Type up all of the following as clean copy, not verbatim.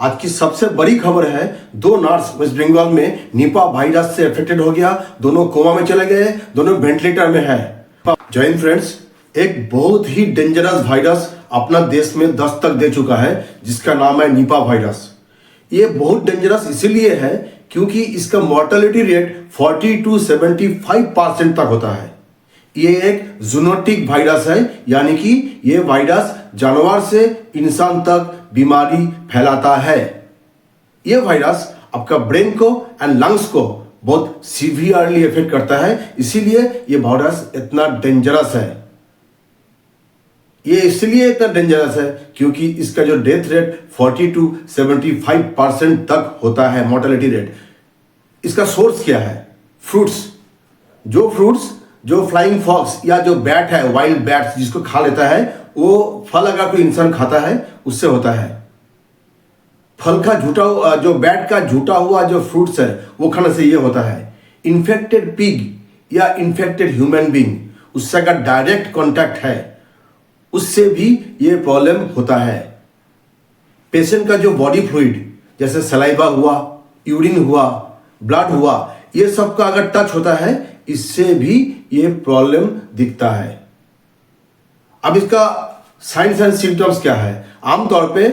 आज की सबसे बड़ी खबर है, दो नर्स वेस्ट बंगाल में निपा वायरस से अफेक्टेड हो गया। दोनों कोमा में चले गए, दोनों वेंटिलेटर में है। जय हिंद फ्रेंड्स, एक बहुत ही डेंजरस वायरस अपना देश में दस्तक दे चुका है जिसका नाम है निपा वायरस। ये बहुत डेंजरस इसलिए है क्योंकि इसका मॉर्टेलिटी रेट 40 to 75% तक होता है। ये एक जूनोटिक वायरस है, यानी कि ये वायरस जानवर से इंसान तक बीमारी फैलाता है। ये वायरस आपका ब्रेन को एंड लंग्स को बहुत सीवियरली इफेक्ट करता है, इसीलिए ये वायरस इतना डेंजरस है। ये इसलिए इतना डेंजरस है क्योंकि इसका जो डेथ रेट 40 to 75% तक होता है, मोर्टेलिटी रेट। इसका सोर्स क्या है? फ्रूट्स। जो फ्लाइंग फॉक्स या जो बैट है, वाइल्ड बैट्स जिसको खा लेता है, वो फल अगर कोई इंसान खाता है उससे होता है। फल का जो बैट का झूठा हुआ जो फ्रूट्स है वो खाने से ये होता है। इन्फेक्टेड पिग या इन्फेक्टेड ह्यूमन बीइंग, उससे अगर डायरेक्ट कांटेक्ट है उससे भी ये प्रॉब्लम होता है। पेशेंट का जो बॉडी फ्लूइड जैसे सलाइवा हुआ, यूरिन हुआ, ब्लड हुआ, ये सब का अगर टच होता है इससे भी ये प्रॉब्लम दिखता है। अब इसका साइंस एंड सिम्टम्स क्या है? आमतौर पे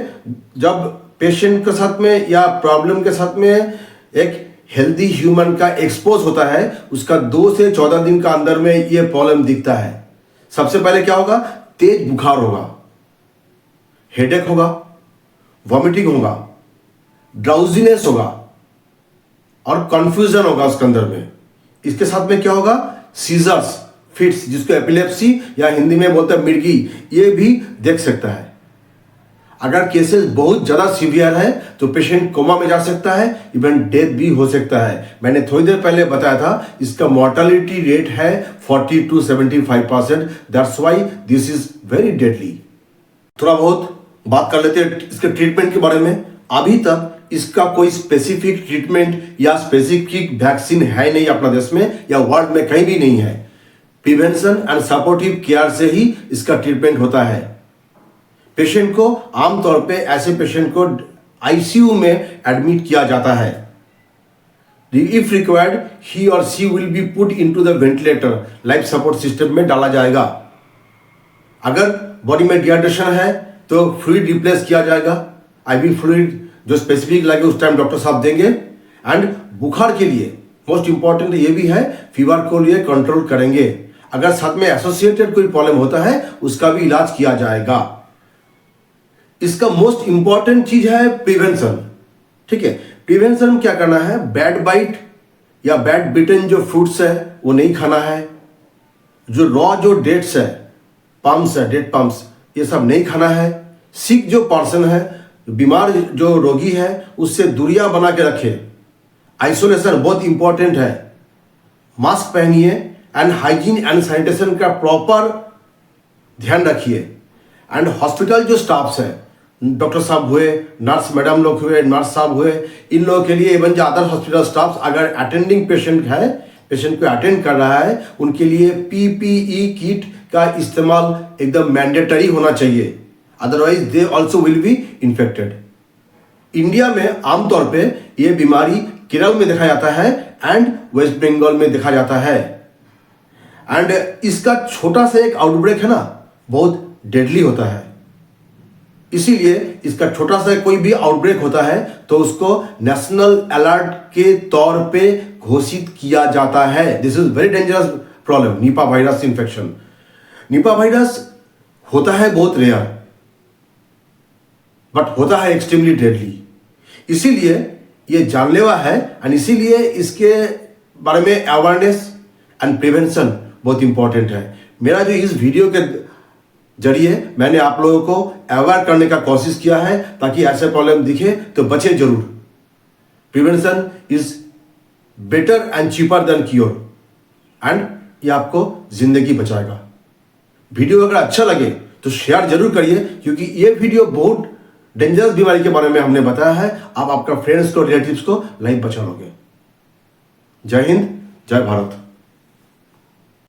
जब पेशेंट के साथ में या प्रॉब्लम के साथ में एक हेल्दी ह्यूमन का एक्सपोज होता है, उसका 2 से 14 दिन का अंदर में ये प्रॉब्लम दिखता है। सबसे पहले क्या होगा? तेज बुखार होगा, हेडेक होगा, वॉमिटिंग होगा, ड्राउजीनेस होगा और कंफ्यूजन होगा उसके अंदर में। इसके साथ में क्या होगा? सीजर्स, फिट्स, जिसको एपिलेप्सी या हिंदी में बोलते हैं मिर्गी, ये भी देख सकता है। अगर केसेस बहुत ज़्यादा सीवियर है तो पेशेंट कोमा में जा सकता है, इवन डेथ भी हो सकता है। मैंने थोड़ी देर पहले बताया था इसका मॉर्टेलिटी रेट है 40 to 75%। That's why this is very deadly. थोड़ा बहुत बात कर लेते हैं इसके ट्रीटमेंट के बारे में। अभी तक इसका कोई स्पेसिफिक ट्रीटमेंट या स्पेसिफिक वैक्सीन है नहीं अपना देश में या वर्ल्ड में कहीं भी नहीं है। प्रिवेंशन एंड सपोर्टिव केयर से ही इसका ट्रीटमेंट होता है। पेशेंट को आमतौर पे ऐसे पेशेंट को आईसीयू में एडमिट किया जाता है। इफ रिक्वायर्ड ही और she will be put into the ventilator, life support system में डाला जाएगा। अगर बॉडी में डिहाइड्रेशन है तो फ्लूइड रिप्लेस किया जाएगा। आईवी फ्लूइड जो स्पेसिफिक लगे उस टाइम डॉक्टर साहब देंगे। एंड बुखार के लिए मोस्ट इंपॉर्टेंट ये भी है, फीवर को लिए कंट्रोल करेंगे। अगर साथ में एसोसिएटेड कोई प्रॉब्लम होता है उसका भी इलाज किया जाएगा। इसका मोस्ट इंपॉर्टेंट चीज है प्रिवेंशन। ठीक है, प्रिवेंशन में क्या करना है? बैड बाइट या बैड बिटन जो फ्रूट्स है वो नहीं खाना है। जो रॉ जो डेट्स है, पम्स है, डेट पम्स, ये सब नहीं खाना है। सिक जो पर्सन है, बीमार जो रोगी है, उससे दूरियां बना के रखे। आइसोलेशन बहुत इंपॉर्टेंट है। मास्क पहनिए एंड हाइजीन एंड सैनिटेशन का प्रॉपर ध्यान रखिए। एंड हॉस्पिटल जो स्टाफ्स है, डॉक्टर साहब हुए, नर्स मैडम लोग हुए, नर्स साहब हुए, इन लोगों के लिए इवन जो अदर हॉस्पिटल स्टाफ्स अगर अटेंडिंग पेशेंट है, पेशेंट को अटेंड कर रहा है, उनके लिए पीपीई किट का इस्तेमाल एकदम मैंडेटरी होना चाहिए। Otherwise they also will be infected. India में आमतौर पे ये बीमारी केरल में देखा जाता है एंड वेस्ट बंगाल में देखा जाता है। एंड इसका छोटा सा एक आउटब्रेक है ना, बहुत डेडली होता है। इसीलिए इसका छोटा सा कोई भी आउटब्रेक होता है तो उसको नेशनल अलर्ट के तौर पे घोषित किया जाता है। This is very dangerous problem, Nipah virus infection. Nipah virus होता है बहुत रेयर, बट होता है एक्सट्रीमली डेडली। इसीलिए ये जानलेवा है एंड इसीलिए इसके बारे में अवेयरनेस एंड प्रिवेंशन बहुत इंपॉर्टेंट है। मेरा जो इस वीडियो के जरिए मैंने आप लोगों को अवेयर करने का कोशिश किया है ताकि ऐसे प्रॉब्लम दिखे तो बचे जरूर। Prevention is better and cheaper than cure, and ये आपको जिंदगी बचाएगा। वीडियो अगर अच्छा लगे तो शेयर जरूर करिए, क्योंकि ये वीडियो बहुत डेंजरस बीमारी के बारे में हमने बताया है। आप आपका फ्रेंड्स को, रिलेटिव्स को लाइफ बचा लोगे। जय हिंद, जय भारत।